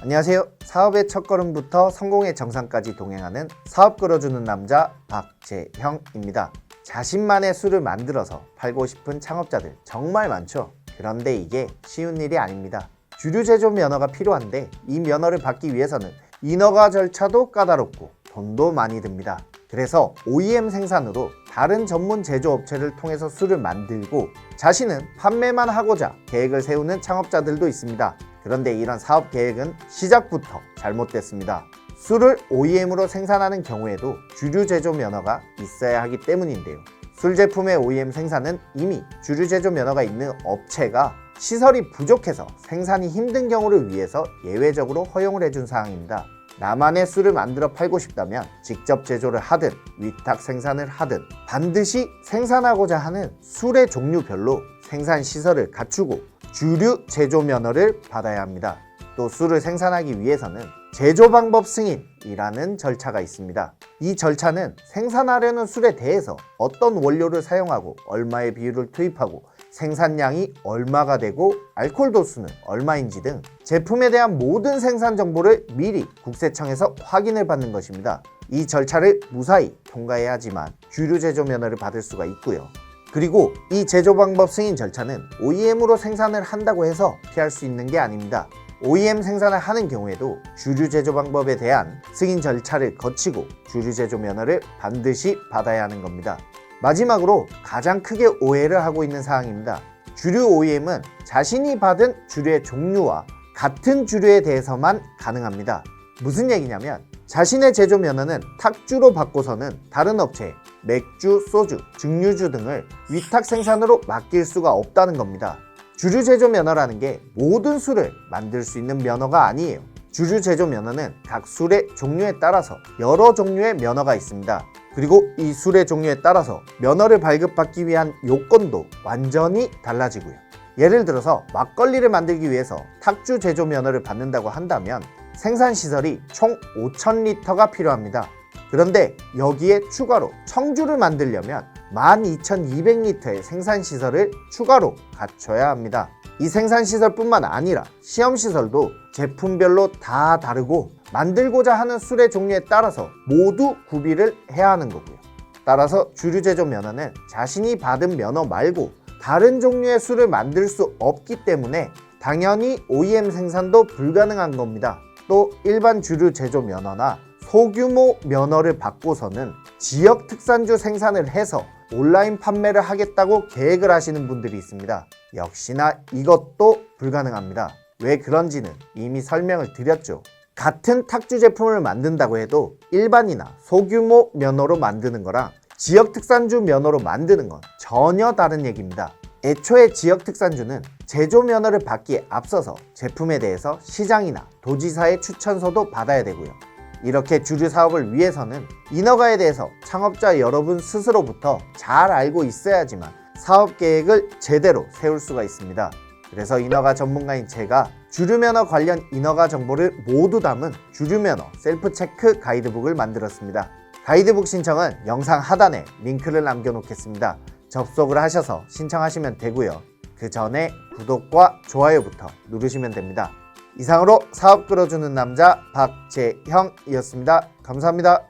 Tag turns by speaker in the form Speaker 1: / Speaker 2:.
Speaker 1: 안녕하세요. 사업의 첫걸음부터 성공의 정상까지 동행하는 사업 끌어주는 남자 박재형입니다. 자신만의 술을 만들어서 팔고 싶은 창업자들 정말 많죠. 그런데 이게 쉬운 일이 아닙니다. 주류 제조 면허가 필요한데 이 면허를 받기 위해서는 인허가 절차도 까다롭고 돈도 많이 듭니다. 그래서 OEM 생산으로 다른 전문 제조업체를 통해서 술을 만들고 자신은 판매만 하고자 계획을 세우는 창업자들도 있습니다. 그런데 이런 사업 계획은 시작부터 잘못됐습니다. 술을 OEM으로 생산하는 경우에도 주류 제조 면허가 있어야 하기 때문인데요. 술 제품의 OEM 생산은 이미 주류 제조 면허가 있는 업체가 시설이 부족해서 생산이 힘든 경우를 위해서 예외적으로 허용을 해준 사항입니다. 나만의 술을 만들어 팔고 싶다면 직접 제조를 하든 위탁 생산을 하든 반드시 생산하고자 하는 술의 종류별로 생산 시설을 갖추고 주류 제조 면허를 받아야 합니다. 또 술을 생산하기 위해서는 제조 방법 승인이라는 절차가 있습니다. 이 절차는 생산하려는 술에 대해서 어떤 원료를 사용하고 얼마의 비율을 투입하고 생산량이 얼마가 되고 알코올 도수는 얼마인지 등 제품에 대한 모든 생산 정보를 미리 국세청에서 확인을 받는 것입니다. 이 절차를 무사히 통과해야 하지만 주류 제조 면허를 받을 수가 있고요. 그리고 이 제조 방법 승인 절차는 OEM으로 생산을 한다고 해서 피할 수 있는 게 아닙니다. OEM 생산을 하는 경우에도 주류 제조 방법에 대한 승인 절차를 거치고 주류 제조 면허를 반드시 받아야 하는 겁니다. 마지막으로 가장 크게 오해를 하고 있는 사항입니다. 주류 OEM은 자신이 받은 주류의 종류와 같은 주류에 대해서만 가능합니다. 무슨 얘기냐면 자신의 제조 면허는 탁주로 받고서는 다른 업체에 맥주, 소주, 증류주 등을 위탁 생산으로 맡길 수가 없다는 겁니다. 주류 제조 면허라는 게 모든 술을 만들 수 있는 면허가 아니에요. 주류 제조 면허는 각 술의 종류에 따라서 여러 종류의 면허가 있습니다. 그리고 이 술의 종류에 따라서 면허를 발급받기 위한 요건도 완전히 달라지고요. 예를 들어서 막걸리를 만들기 위해서 탁주 제조 면허를 받는다고 한다면 생산시설이 총 5,000리터가 필요합니다. 그런데 여기에 추가로 청주를 만들려면 12,200리터의 생산시설을 추가로 갖춰야 합니다. 이 생산시설뿐만 아니라 시험시설도 제품별로 다 다르고 만들고자 하는 술의 종류에 따라서 모두 구비를 해야 하는 거고요. 따라서 주류 제조 면허는 자신이 받은 면허 말고 다른 종류의 술을 만들 수 없기 때문에 당연히 OEM 생산도 불가능한 겁니다. 또 일반 주류 제조 면허나 소규모 면허를 받고서는 지역 특산주 생산을 해서 온라인 판매를 하겠다고 계획을 하시는 분들이 있습니다. 역시나 이것도 불가능합니다. 왜 그런지는 이미 설명을 드렸죠. 같은 탁주 제품을 만든다고 해도 일반이나 소규모 면허로 만드는 거랑 지역 특산주 면허로 만드는 건 전혀 다른 얘기입니다. 애초에 지역 특산주는 제조 면허를 받기에 앞서서 제품에 대해서 시장이나 도지사의 추천서도 받아야 되고요. 이렇게 주류 사업을 위해서는 인허가에 대해서 창업자 여러분 스스로부터 잘 알고 있어야지만 사업 계획을 제대로 세울 수가 있습니다. 그래서 인허가 전문가인 제가 주류 면허 관련 인허가 정보를 모두 담은 주류 면허 셀프 체크 가이드북을 만들었습니다. 가이드북 신청은 영상 하단에 링크를 남겨놓겠습니다. 접속을 하셔서 신청하시면 되고요. 그 전에 구독과 좋아요부터 누르시면 됩니다. 이상으로 사업 끌어주는 남자 박재형이었습니다. 감사합니다.